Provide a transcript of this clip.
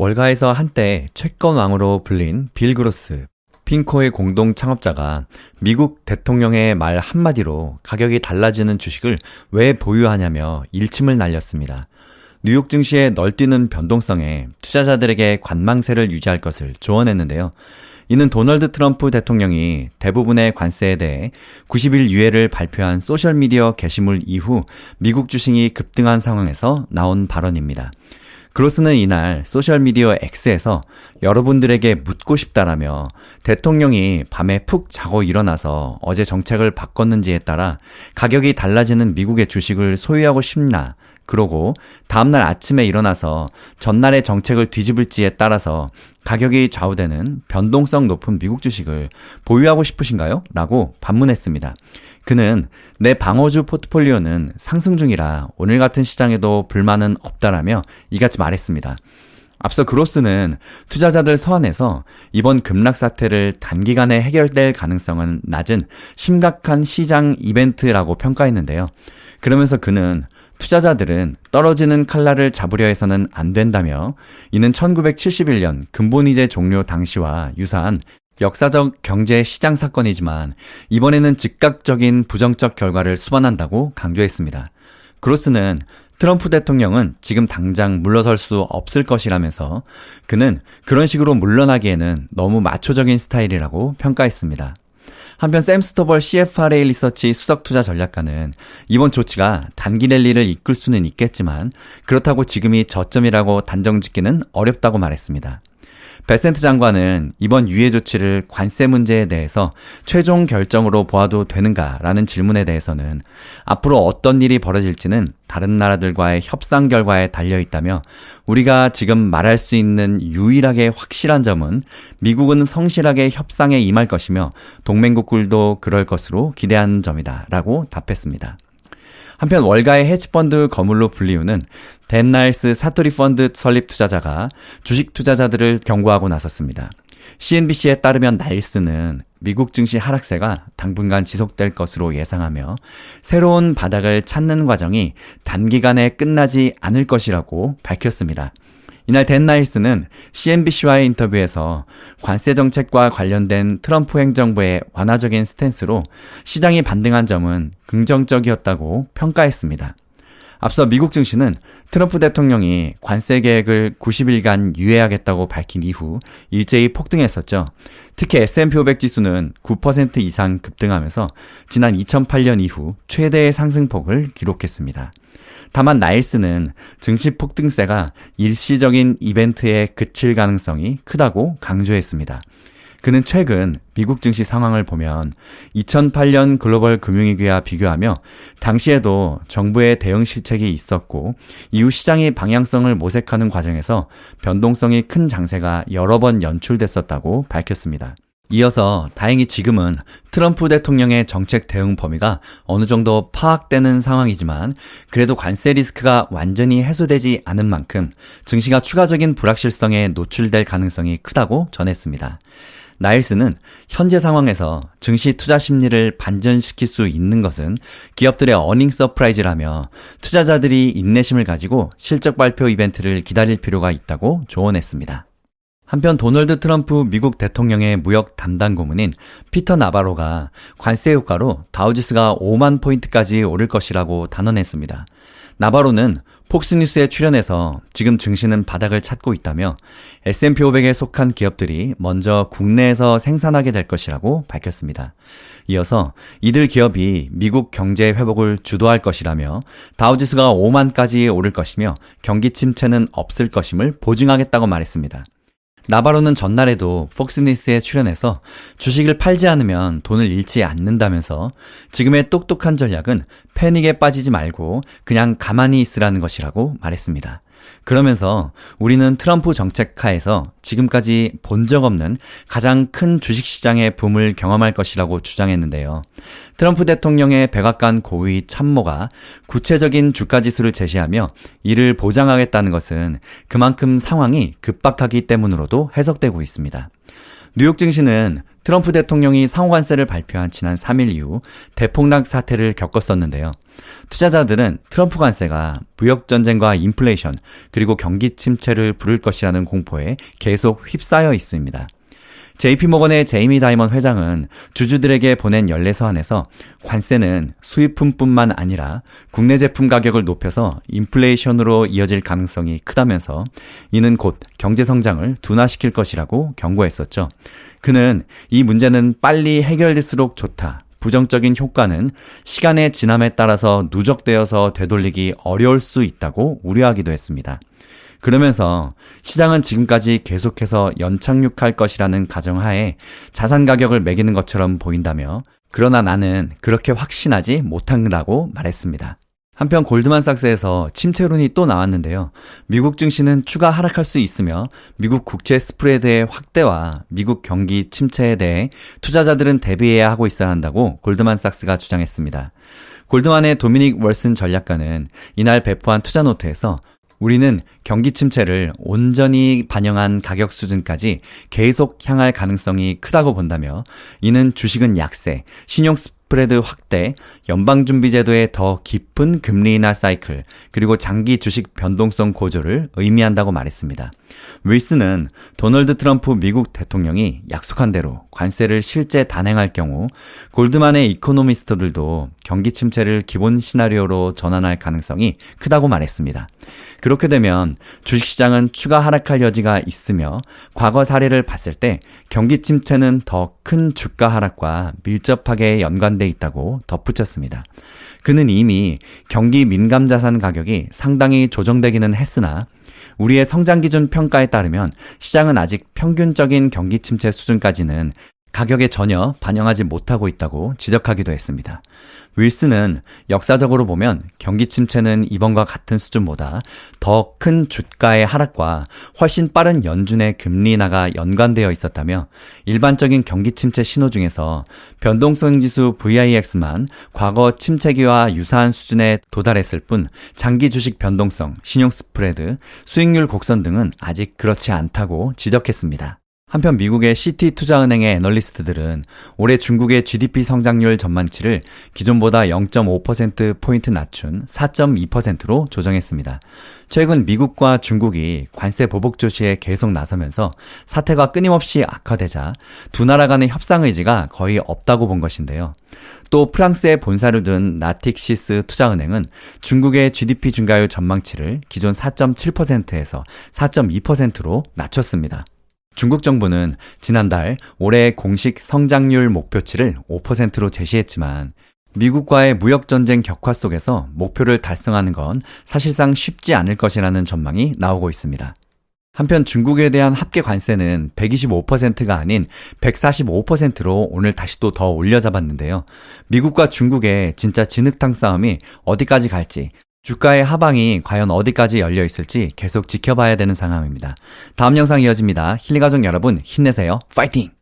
월가에서 한때 채권왕으로 불린 빌 그로스, 핑코의 공동 창업자가 미국 대통령의 말 한마디로 가격이 달라지는 주식을 왜 보유하냐며 일침을 날렸습니다. 뉴욕 증시의 널뛰는 변동성에 투자자들에게 관망세를 유지할 것을 조언했는데요. 이는 도널드 트럼프 대통령이 대부분의 관세에 대해 90일 유예를 발표한 소셜미디어 게시물 이후 미국 주식이 급등한 상황에서 나온 발언입니다. 그로스는 이날 소셜미디어 X에서 여러분들에게 묻고 싶다라며 대통령이 밤에 푹 자고 일어나서 어제 정책을 바꿨는지에 따라 가격이 달라지는 미국의 주식을 소유하고 싶나, 그러고 다음날 아침에 일어나서 전날의 정책을 뒤집을지에 따라서 가격이 좌우되는 변동성 높은 미국 주식을 보유하고 싶으신가요? 라고 반문했습니다. 그는 내 방어주 포트폴리오는 상승 중이라 오늘 같은 시장에도 불만은 없다라며 이같이 말했습니다. 앞서 그로스는 투자자들 서한에서 이번 급락 사태를 단기간에 해결될 가능성은 낮은 심각한 시장 이벤트라고 평가했는데요. 그러면서 그는 투자자들은 떨어지는 칼날을 잡으려 해서는 안 된다며 이는 1971년 근본이제 종료 당시와 유사한 역사적 경제 시장 사건이지만 이번에는 즉각적인 부정적 결과를 수반한다고 강조했습니다. 그로스는 트럼프 대통령은 지금 당장 물러설 수 없을 것이라면서 그는 그런 식으로 물러나기에는 너무 마초적인 스타일이라고 평가했습니다. 한편 샘 스토벌 CFRA 리서치 수석 투자 전략가는 이번 조치가 단기 랠리를 이끌 수는 있겠지만 그렇다고 지금이 저점이라고 단정 짓기는 어렵다고 말했습니다. 베센트 장관은 이번 유예 조치를 관세 문제에 대해서 최종 결정으로 보아도 되는가라는 질문에 대해서는 앞으로 어떤 일이 벌어질지는 다른 나라들과의 협상 결과에 달려있다며 우리가 지금 말할 수 있는 유일하게 확실한 점은 미국은 성실하게 협상에 임할 것이며 동맹국들도 그럴 것으로 기대하는 점이다 라고 답했습니다. 한편 월가의 헤지펀드 거물로 불리우는 댄 나일스 사토리 펀드 설립 투자자가 주식 투자자들을 경고하고 나섰습니다. CNBC에 따르면 나일스는 미국 증시 하락세가 당분간 지속될 것으로 예상하며 새로운 바닥을 찾는 과정이 단기간에 끝나지 않을 것이라고 밝혔습니다. 이날 댄 나일스는 CNBC와의 인터뷰에서 관세 정책과 관련된 트럼프 행정부의 완화적인 스탠스로 시장이 반등한 점은 긍정적이었다고 평가했습니다. 앞서 미국 증시는 트럼프 대통령이 관세 계획을 90일간 유예하겠다고 밝힌 이후 일제히 폭등했었죠. 특히 S&P 500 지수는 9% 이상 급등하면서 지난 2008년 이후 최대의 상승폭을 기록했습니다. 다만 나일스는 증시 폭등세가 일시적인 이벤트에 그칠 가능성이 크다고 강조했습니다. 그는 최근 미국 증시 상황을 보면 2008년 글로벌 금융위기와 비교하며 당시에도 정부의 대응 실책이 있었고 이후 시장의 방향성을 모색하는 과정에서 변동성이 큰 장세가 여러 번 연출됐었다고 밝혔습니다. 이어서 다행히 지금은 트럼프 대통령의 정책 대응 범위가 어느 정도 파악되는 상황이지만 그래도 관세 리스크가 완전히 해소되지 않은 만큼 증시가 추가적인 불확실성에 노출될 가능성이 크다고 전했습니다. 나일스는 현재 상황에서 증시 투자 심리를 반전시킬 수 있는 것은 기업들의 어닝 서프라이즈라며 투자자들이 인내심을 가지고 실적 발표 이벤트를 기다릴 필요가 있다고 조언했습니다. 한편 도널드 트럼프 미국 대통령의 무역 담당 고문인 피터 나바로가 관세 효과로 다우지수가 5만 포인트까지 오를 것이라고 단언했습니다. 나바로는 폭스뉴스에 출연해서 지금 증시는 바닥을 찾고 있다며 S&P 500에 속한 기업들이 먼저 국내에서 생산하게 될 것이라고 밝혔습니다. 이어서 이들 기업이 미국 경제 회복을 주도할 것이라며 다우지수가 5만까지 오를 것이며 경기 침체는 없을 것임을 보증하겠다고 말했습니다. 나바로는 전날에도 폭스뉴스에 출연해서 주식을 팔지 않으면 돈을 잃지 않는다면서 지금의 똑똑한 전략은 패닉에 빠지지 말고 그냥 가만히 있으라는 것이라고 말했습니다. 그러면서 우리는 트럼프 정책 하에서 지금까지 본 적 없는 가장 큰 주식시장의 붐을 경험할 것이라고 주장했는데요. 트럼프 대통령의 백악관 고위 참모가 구체적인 주가지수를 제시하며 이를 보장하겠다는 것은 그만큼 상황이 급박하기 때문으로도 해석되고 있습니다. 뉴욕 증시는 트럼프 대통령이 상호관세를 발표한 지난 3일 이후 대폭락 사태를 겪었었는데요. 투자자들은 트럼프 관세가 무역전쟁과 인플레이션 그리고 경기 침체를 부를 것이라는 공포에 계속 휩싸여 있습니다. JP모건의 제이미 다이먼 회장은 주주들에게 보낸 연례 서한에서 관세는 수입품뿐만 아니라 국내 제품 가격을 높여서 인플레이션으로 이어질 가능성이 크다면서 이는 곧 경제 성장을 둔화시킬 것이라고 경고했었죠. 그는 이 문제는 빨리 해결될수록 좋다. 부정적인 효과는 시간의 지남에 따라서 누적되어서 되돌리기 어려울 수 있다고 우려하기도 했습니다. 그러면서 시장은 지금까지 계속해서 연착륙할 것이라는 가정하에 자산 가격을 매기는 것처럼 보인다며 그러나 나는 그렇게 확신하지 못한다고 말했습니다. 한편 골드만삭스에서 침체론이 또 나왔는데요. 미국 증시는 추가 하락할 수 있으며 미국 국채 스프레드의 확대와 미국 경기 침체에 대해 투자자들은 대비해야 하고 있어야 한다고 골드만삭스가 주장했습니다. 골드만의 도미닉 월슨 전략가는 이날 배포한 투자 노트에서 우리는 경기 침체를 온전히 반영한 가격 수준까지 계속 향할 가능성이 크다고 본다며 이는 주식은 약세, 신용 스프레드 확대, 연방준비제도의 더 깊은 금리 인하 사이클, 그리고 장기 주식 변동성 고조를 의미한다고 말했습니다. 윌슨은 도널드 트럼프 미국 대통령이 약속한 대로 관세를 실제 단행할 경우 골드만의 이코노미스트들도 경기 침체를 기본 시나리오로 전환할 가능성이 크다고 말했습니다. 그렇게 되면 주식시장은 추가 하락할 여지가 있으며 과거 사례를 봤을 때 경기 침체는 더 큰 주가 하락과 밀접하게 연관돼 있다고 덧붙였습니다. 그는 이미 경기 민감 자산 가격이 상당히 조정되기는 했으나 우리의 성장기준 평가에 따르면 시장은 아직 평균적인 경기 침체 수준까지는 가격에 전혀 반영하지 못하고 있다고 지적하기도 했습니다. 윌슨은 역사적으로 보면 경기 침체는 이번과 같은 수준보다 더 큰 주가의 하락과 훨씬 빠른 연준의 금리 인하가 연관되어 있었다며 일반적인 경기 침체 신호 중에서 변동성 지수 VIX만 과거 침체기와 유사한 수준에 도달했을 뿐 장기 주식 변동성, 신용 스프레드, 수익률 곡선 등은 아직 그렇지 않다고 지적했습니다. 한편 미국의 시티투자은행의 애널리스트들은 올해 중국의 GDP 성장률 전망치를 기존보다 0.5%포인트 낮춘 4.2%로 조정했습니다. 최근 미국과 중국이 관세 보복 조치에 계속 나서면서 사태가 끊임없이 악화되자 두 나라 간의 협상 의지가 거의 없다고 본 것인데요. 또 프랑스에 본사를 둔 나틱시스 투자은행은 중국의 GDP 증가율 전망치를 기존 4.7%에서 4.2%로 낮췄습니다. 중국 정부는 지난달 올해 공식 성장률 목표치를 5%로 제시했지만 미국과의 무역전쟁 격화 속에서 목표를 달성하는 건 사실상 쉽지 않을 것이라는 전망이 나오고 있습니다. 한편 중국에 대한 합계 관세는 125%가 아닌 145%로 오늘 다시 또 더 올려잡았는데요. 미국과 중국의 진짜 진흙탕 싸움이 어디까지 갈지 주가의 하방이 과연 어디까지 열려 있을지 계속 지켜봐야 되는 상황입니다. 다음 영상 이어집니다. 힐링가족 여러분 힘내세요. 파이팅!